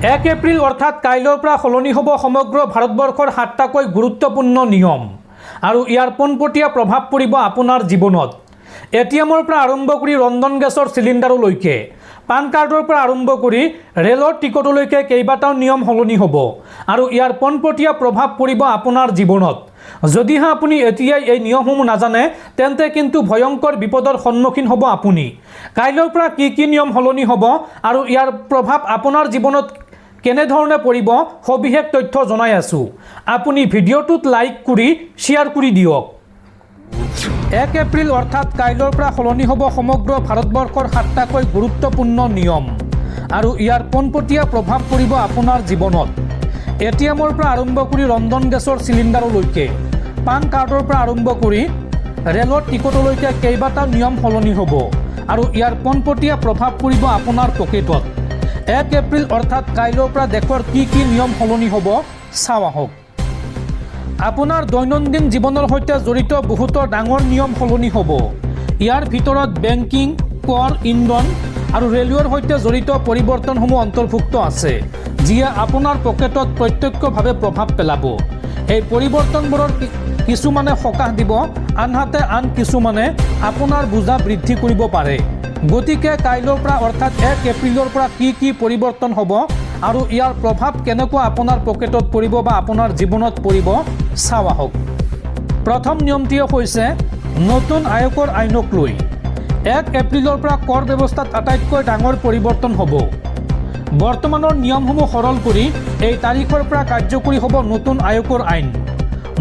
1 এপ্ৰিল অৰ্থাৎ কাইলৈৰ পৰা সলনি হ'ব সমগ্ৰ ভাৰতবৰ্ষৰ 7টাকৈ গুৰুত্বপূৰ্ণ নিয়ম আৰু ইয়াৰ পোনপটীয়া প্ৰভাৱ পৰিব আপোনাৰ জীৱনত। এটিএমৰ পৰা আৰম্ভ কৰি ৰন্ধন গেছৰ চিলিণ্ডাৰলৈকে, পান কাৰ্ডৰ পৰা আৰম্ভ কৰি ৰেলৰ টিকটলৈকে কেইবাটাও নিয়ম সলনি হ'ব আৰু ইয়াৰ পোনপটীয়া প্ৰভাৱ পৰিব আপোনাৰ জীৱনত। যদিহে আপুনি এতিয়াই এই নিয়মসমূহ নাজানে তেন্তে কিন্তু ভয়ংকৰ বিপদৰ সন্মুখীন হ'ব আপুনি। কাইলৈৰ পৰা কি নিয়ম সলনি হ'ব আৰু ইয়াৰ প্ৰভাৱ আপোনাৰ জীৱনত কেনেধৰণে পৰিব সবিশেষ তথ্য জনাই আছোঁ। আপুনি ভিডিঅ'টোত লাইক কৰি শ্বেয়াৰ কৰি দিয়ক। 1 এপ্ৰিল অৰ্থাৎ কাইলৈৰ পৰা সলনি হ'ব সমগ্ৰ ভাৰতবৰ্ষৰ 7টাকৈ গুৰুত্বপূৰ্ণ নিয়ম আৰু ইয়াৰ পোনপটীয়া প্ৰভাৱ পৰিব আপোনাৰ জীৱনত। এটিএমৰ পৰা আৰম্ভ কৰি ৰন্ধন গেছৰ চিলিণ্ডাৰলৈকে, পান কাৰ্ডৰ পৰা আৰম্ভ কৰি ৰেলৰ টিকটলৈকে কেইবাটাও নিয়ম সলনি হ'ব আৰু ইয়াৰ পোনপটীয়া প্ৰভাৱ পৰিব আপোনাৰ পকেটত। 1 এপ্ৰিল অৰ্থাৎ কাইলৈৰ পৰা দেশৰ কি নিয়ম সলনি হ'ব চাওঁ আহক। আপোনাৰ দৈনন্দিন জীৱনৰ সৈতে জড়িত বহুতো ডাঙৰ নিয়ম সলনি হ'ব। ইয়াৰ ভিতৰত বেংকিং, কৰ, ইন্ধন আৰু ৰেলৱেৰ সৈতে জড়িত পৰিৱৰ্তনসমূহ অন্তৰ্ভুক্ত আছে, যিয়ে আপোনাৰ পকেটত প্ৰত্যক্ষভাৱে প্ৰভাৱ পেলাব। এই পৰিৱৰ্তনবোৰৰ কিছুমানে সকাহ দিব, আনহাতে আন কিছুমানে আপোনাৰ বোজা বৃদ্ধি কৰিব পাৰে। গতিকে কাইলৈৰ পৰা অৰ্থাৎ 1 এপ্ৰিলৰ পৰা কি পৰিৱৰ্তন হ'ব আৰু ইয়াৰ প্ৰভাৱ কেনেকুৱা আপোনাৰ পকেটত পৰিব বা আপোনাৰ জীৱনত পৰিব চাওঁ আহক। প্ৰথম নিয়মটি হৈছে নতুন আয়কৰ আইনক লৈ। 1 এপ্ৰিলৰ পৰা কৰ ব্যৱস্থাত আটাইতকৈ ডাঙৰ পৰিৱৰ্তন হ'ব। বৰ্তমানৰ নিয়মসমূহ সৰল কৰি এই তাৰিখৰ পৰা কাৰ্যকৰী হ'ব নতুন আয়কৰ আইন।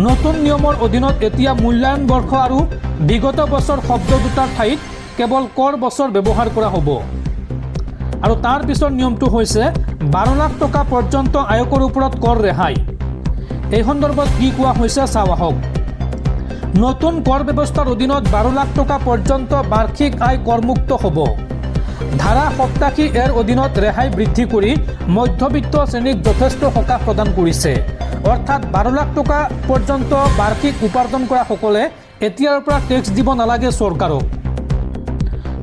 নতুন নিয়মৰ অধীনত এতিয়া মূল্যায়ন বৰ্ষ আৰু বিগত বছৰ শব্দ দুটাৰ ঠাইত কেৱল কৰ বছৰ ব্যৱহাৰ কৰা হ'ব। আৰু তাৰ পিছৰ নিয়মটো হৈছে 12 লাখ টকা পৰ্যন্ত আয়কৰ ওপৰত কৰ ৰেহাই। এই সন্দৰ্ভত কি কোৱা হৈছে চাওঁ আহক। নতুন কৰ ব্যৱস্থাৰ অধীনত 12 লাখ টকা পৰ্যন্ত বাৰ্ষিক আয় কৰমুক্ত হ'ব। ধাৰা 87 এৰ অধীনত ৰেহাই বৃদ্ধি কৰি মধ্যবিত্ত শ্ৰেণীক যথেষ্ট সকাহ প্ৰদান কৰিছে। অৰ্থাৎ 12 লাখ টকা পৰ্যন্ত বাৰ্ষিক উপাৰ্জন কৰা সকলে এতিয়াৰ পৰা টেক্স দিব নালাগে চৰকাৰক।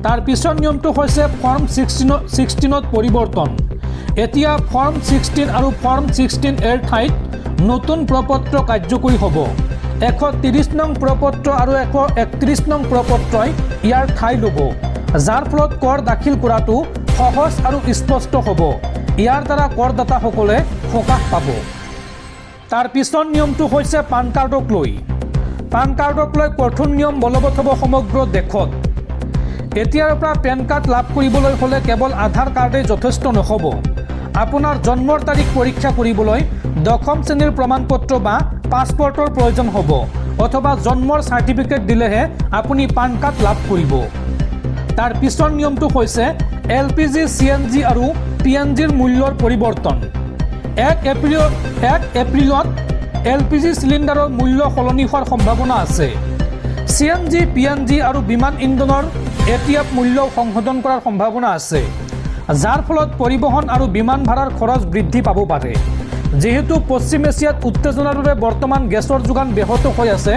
তাৰ পিছৰ নিয়মটো হৈছে ফৰ্ম 16ত পৰিৱৰ্তন। এতিয়া ফৰ্ম 16 আৰু ফৰ্ম 16 এৰ ঠাইত নতুন প্ৰপত্ৰ কাৰ্যকৰী হ'ব। 130 নং প্ৰপত্ৰ আৰু 131 নং প্ৰপত্ৰই ইয়াৰ ঠাই ল'ব, যাৰ ফলত কৰ দাখিল কৰাটো সহজ আৰু স্পষ্ট হ'ব। ইয়াৰ দ্বাৰা কৰদাতাসকলে সকাহ পাব। তাৰ পিছৰ নিয়মটো হৈছে পান কাৰ্ডক লৈ। পান কাৰ্ডক লৈ কঠোৰ নিয়ম বলবৎ হ'ব সমগ্ৰ দেশত। এতিয়াৰ পৰা পেন কাৰ্ড লাভ কৰিবলৈ হ'লে কেৱল আধাৰ কাৰ্ডেই যথেষ্ট নহ'ব। আপোনাৰ জন্মৰ তাৰিখ পৰীক্ষা কৰিবলৈ 10ম শ্ৰেণীৰ প্ৰমাণপত্ৰ বা পাছপৰ্টৰ প্ৰয়োজন হ'ব, অথবা জন্মৰ চাৰ্টিফিকেট দিলেহে আপুনি পান কাৰ্ড লাভ কৰিব। তাৰ পিছৰ নিয়মটো হৈছে LPG, CNG আৰু PNGৰ মূল্যৰ পৰিৱৰ্তন। 1 এপ্ৰিলত LPG চিলিণ্ডাৰৰ মূল্য সলনি হোৱাৰ সম্ভাৱনা আছে। CNG, PNG আৰু বিমান ইন্ধনৰ ATF মূল্য সংশোধন কৰাৰ সম্ভাৱনা আছে, যাৰ ফলত পৰিবহণ আৰু বিমান ভাড়াৰ খৰচ বৃদ্ধি পাব পাৰে। যিহেতু পশ্চিম এছিয়াত উত্তেজনাৰ বাবে বৰ্তমান গেছৰ যোগান ব্যাহত হৈ আছে,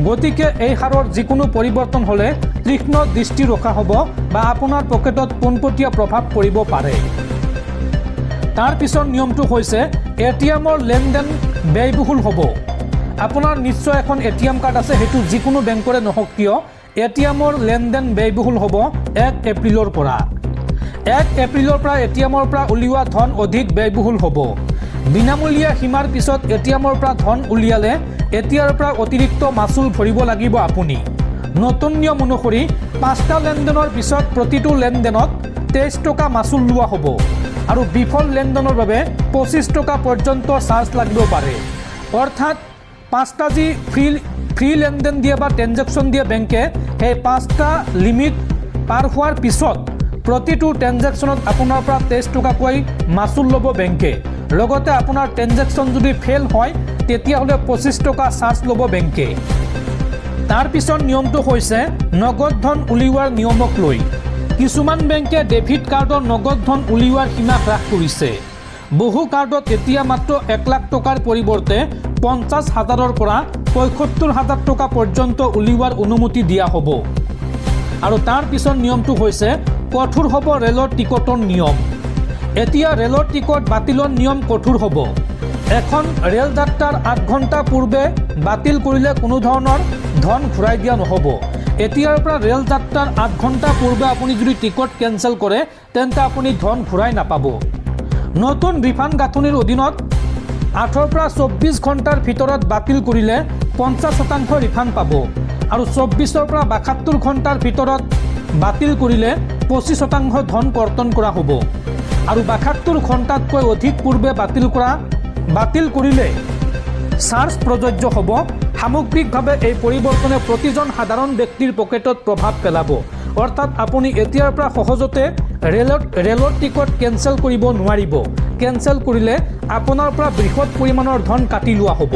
গতিকে এই হাৰৰ যিকোনো পৰিৱৰ্তন হ'লে তীক্ষ্ণ দৃষ্টি ৰখা হ'ব বা আপোনাৰ পকেটত পোনপটীয়া প্ৰভাৱ পৰিব পাৰে। তাৰ পিছৰ নিয়মটো হৈছে ATMৰ লেনদেন ব্যয়বহুল হ'ব। আপোনাৰ নিশ্চয় এখন ATM কাৰ্ড আছে, সেইটো যিকোনো বেংকৰে নহওক কিয় ATMৰ লেনদেন ব্যয়বহুল হ'ব 1 এপ্ৰিলৰ পৰা। 1 এপ্ৰিলৰ পৰা ATMৰ পৰা উলিওৱা ধন অধিক ব্যয়বহুল হ'ব। বিনামূলীয়া সীমাৰ পিছত ATMৰ পৰা ধন উলিয়ালে এতিয়াৰ পৰা অতিৰিক্ত মাচুল ভৰিব লাগিব আপুনি। নতুন নিয়ম অনুসৰি 5টা লেনদেনৰ পিছত প্ৰতিটো লেনদেনত 23 টকা মাচুল লোৱা হ'ব আৰু বিফল লেনদেনৰ বাবে 25 টকা পৰ্যন্ত চাৰ্জ লাগিব পাৰে। অৰ্থাৎ 5টা যি ফ্ৰী লেনদেন দিয়ে বা ট্ৰেনজেকশ্যন দিয়ে বেংকে, সেই 5টা লিমিট পাৰ হোৱাৰ পিছত প্ৰতিটো ট্ৰেনজেকশ্যনত আপোনাৰ পৰা 23 টকাকৈ মাচুল ল'ব বেংকে। লগতে আপোনাৰ ট্ৰেনজেকশ্যন যদি ফেইল হয় তেতিয়াহ'লে 25 টকা চাৰ্জ ল'ব বেংকে। তাৰ পিছৰ নিয়মটো হৈছে নগদ ধন উলিওৱাৰ নিয়মক লৈ। কিছুমান বেংকে ডেবিট কাৰ্ডৰ নগদ ধন উলিওৱাৰ সীমা হ্ৰাস কৰিছে। বহু কাৰ্ডত এতিয়া মাত্ৰ 1 লাখ টকাৰ পৰিৱৰ্তে 50,000ৰ পৰা 75,000 টকা পৰ্যন্ত উলিওৱাৰ অনুমতি দিয়া হ'ব। আৰু তাৰ পিছৰ নিয়মটো হৈছে কঠোৰ হ'ব ৰেলৰ টিকটৰ নিয়ম। এতিয়া ৰেলৰ টিকট বাতিলৰ নিয়ম কঠোৰ হ'ব। এখন ৰেল যাত্ৰাৰ 8 ঘণ্টা পূৰ্বে বাতিল কৰিলে কোনো ধৰণৰ ধন ঘূৰাই দিয়া নহ'ব। এতিয়াৰ পৰা ৰেল যাত্ৰাৰ 8 ঘণ্টা পূৰ্বে আপুনি যদি টিকট কেঞ্চেল কৰে তেন্তে আপুনি ধন ঘূৰাই নাপাব। নতুন ৰিফাণ্ড গাঁথনিৰ অধীনত 8 পৰা 24 ঘণ্টাৰ ভিতৰত বাতিল কৰিলে 50% ৰিফাণ্ড পাব আৰু 24 পৰা 72 ঘণ্টাৰ ভিতৰত বাতিল কৰিলে 25% ধন কৰ্তন কৰা হ'ব আৰু 72 ঘণ্টাতকৈ অধিক পূৰ্বে বাতিল কৰিলে চাৰ্জ প্ৰযোজ্য হ'ব। সামগ্ৰিকভাৱে এই পৰিৱৰ্তনে প্ৰতিজন সাধাৰণ ব্যক্তিৰ পকেটত প্ৰভাৱ পেলাব। অৰ্থাৎ আপুনি এতিয়াৰ পৰা সহজতে ৰেলৰ টিকট কেঞ্চেল কৰিব নোৱাৰিব। কেঞ্চেল কৰিলে আপোনাৰ পৰা বৃহৎ পৰিমাণৰ ধন কাটি লোৱা হ'ব।